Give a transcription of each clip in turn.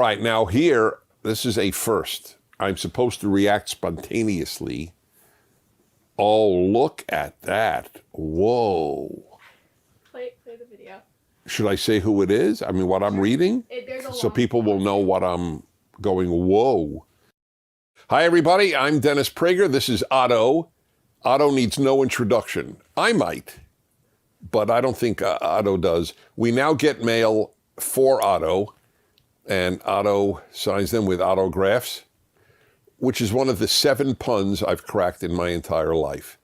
right, now here, this is a first. I'm supposed to react spontaneously. Oh, look at that. Whoa. Play the video. Should I say who it is? I mean, what I'm reading? So people will know what I'm going, whoa. Hi, everybody. I'm Dennis Prager. This is Otto. Otto needs no introduction. I might, but I don't think Otto does. We now get mail for Otto, and Otto signs them with autographs, which is one of the 7 puns I've cracked in my entire life.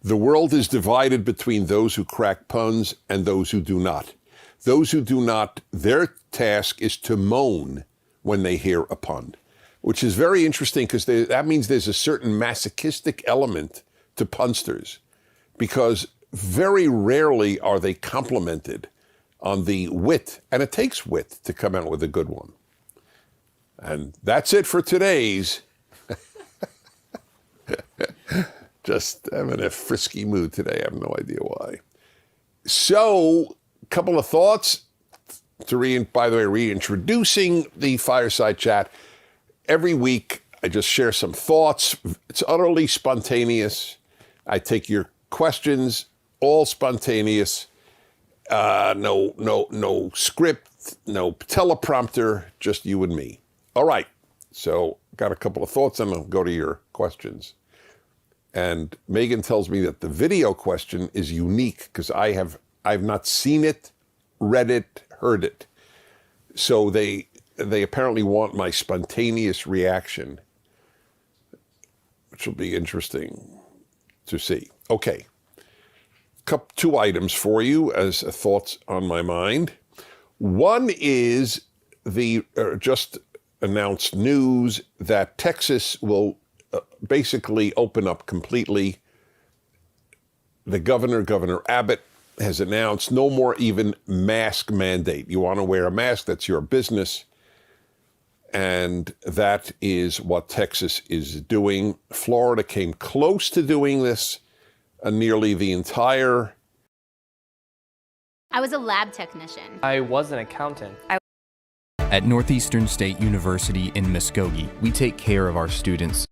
The world is divided between those who crack puns and those who do not. Those who do not, their task is to moan when they hear a pun, which is very interesting because that means there's a certain masochistic element to punsters, because very rarely are they complimented on the wit, and it takes wit to come out with a good one. And that's it for today's. Just, I'm in a frisky mood today. I have no idea why. So, a couple of thoughts by the way, reintroducing the Fireside Chat. Every week, I just share some thoughts. It's utterly spontaneous. I take your questions, all spontaneous. No script, no teleprompter, just you and me. All right. So, got a couple of thoughts, and I'll go to your questions. And Megan tells me that the video question is unique because I've not seen it, read it, heard it. So they apparently want my spontaneous reaction, which will be interesting to see. Okay, 2 items for you as thoughts on my mind. One is the just announced news that Texas will basically open up completely. The Governor Abbott, has announced no more even mask mandate. You want to wear a mask, that's your business. And that is what Texas is doing. Florida came close to doing this nearly the entire. I was a lab technician. I was an accountant. At Northeastern State University in Muskogee, we take care of our students.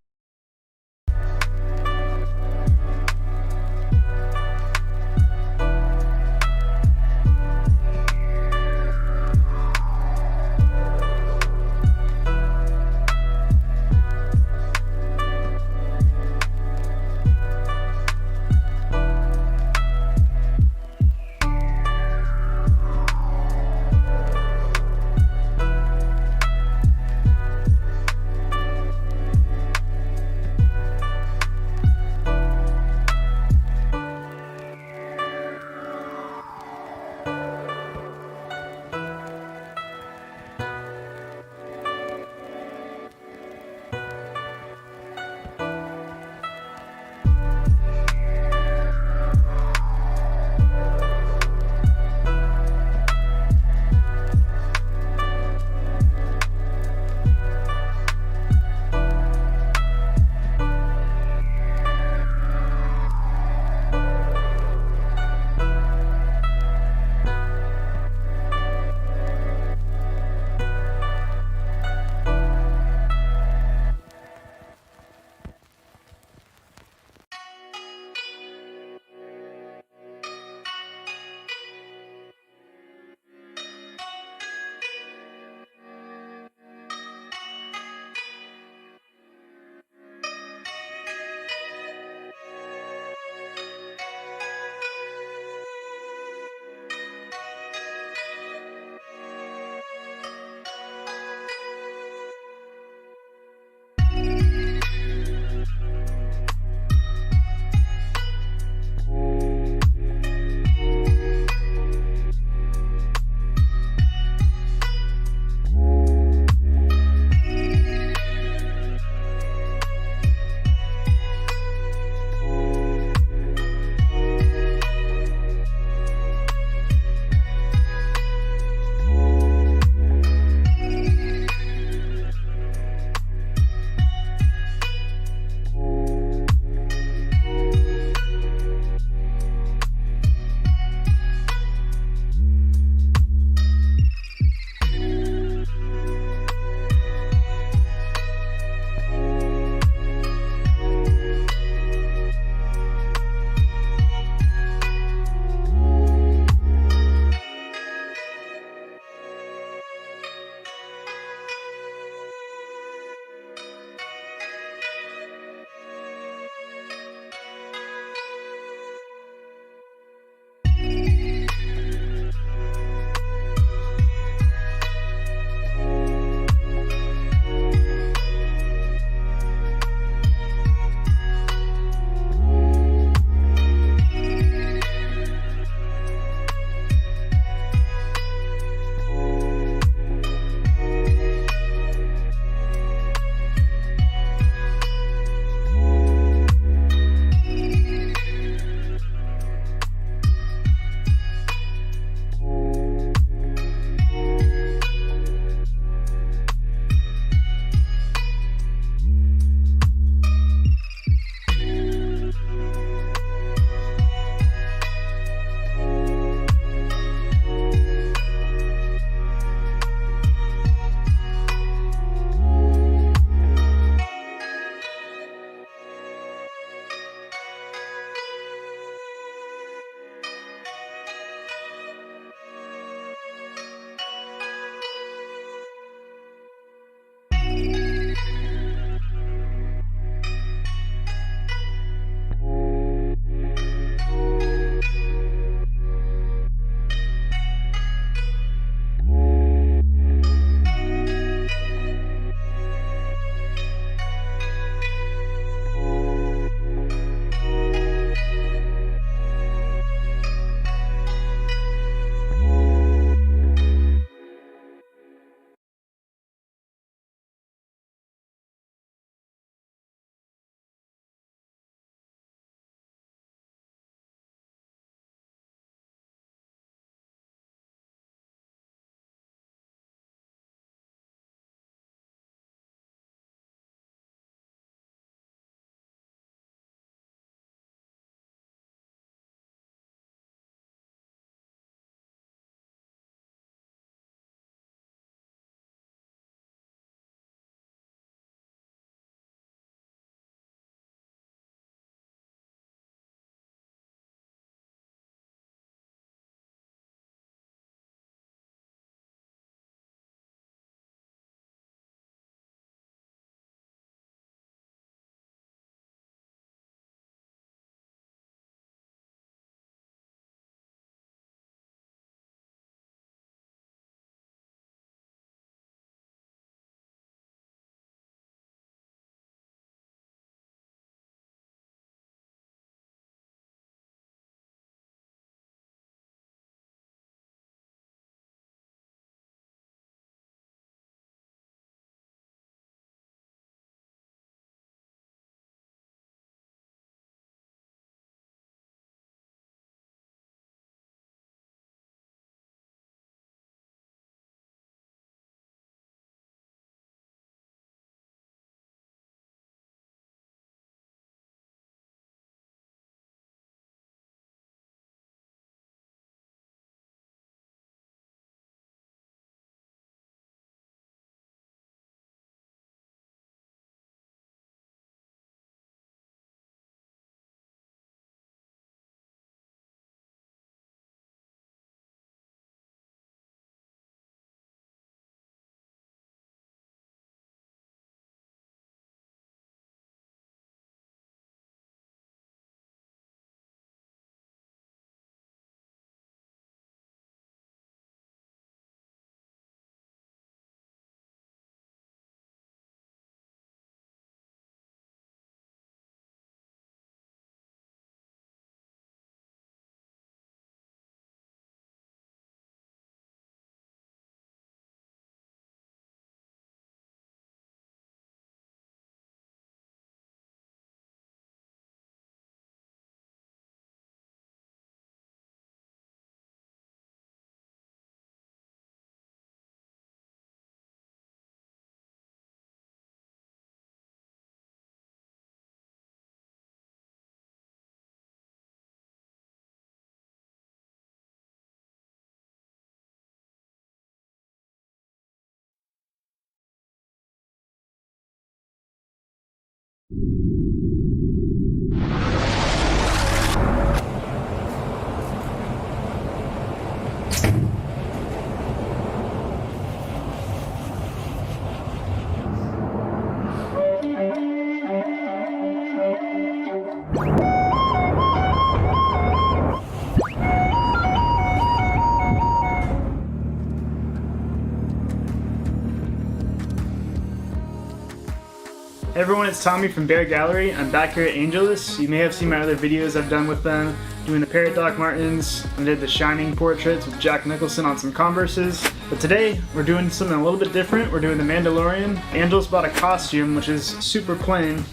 Hey everyone, it's Tommy from Bear Gallery. I'm back here at Angelus. You may have seen my other videos I've done with them, doing the Parrot Doc Martens. I did the Shining portraits with Jack Nicholson on some Converses. But today, we're doing something a little bit different. We're doing the Mandalorian. Angelus bought a costume, which is super plain,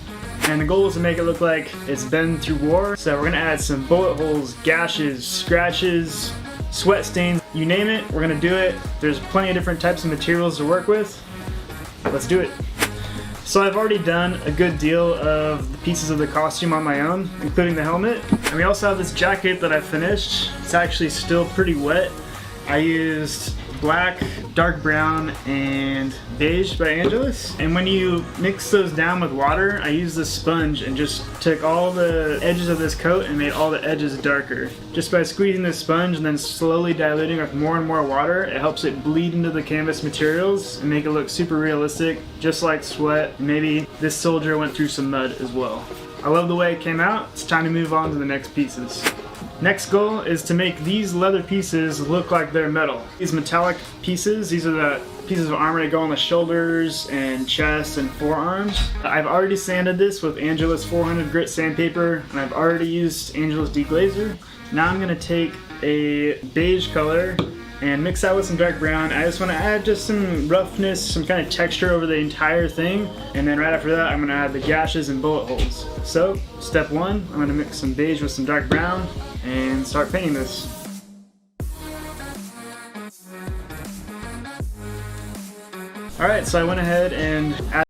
and the goal is to make it look like it's been through war. So we're gonna add some bullet holes, gashes, scratches, sweat stains, you name it, we're gonna do it. There's plenty of different types of materials to work with. Let's do it. So I've already done a good deal of the pieces of the costume on my own, including the helmet. And we also have this jacket that I finished. It's actually still pretty wet. I used black, dark brown, and beige by Angelus. And when you mix those down with water, I used this sponge and just took all the edges of this coat and made all the edges darker. Just by squeezing this sponge and then slowly diluting with more and more water, it helps it bleed into the canvas materials and make it look super realistic, just like sweat. Maybe this soldier went through some mud as well. I love the way it came out. It's time to move on to the next pieces. Next goal is to make these leather pieces look like they're metal. These metallic pieces, these are the pieces of armor that go on the shoulders and chest and forearms. I've already sanded this with Angelus 400 grit sandpaper, and I've already used Angelus deglazer. Now I'm gonna take a beige color and mix that with some dark brown. I just want to add just some roughness, some kind of texture over the entire thing. And then right after that, I'm gonna add the gashes and bullet holes. So, step one, I'm gonna mix some beige with some dark brown and start painting this. Alright, so I went ahead and added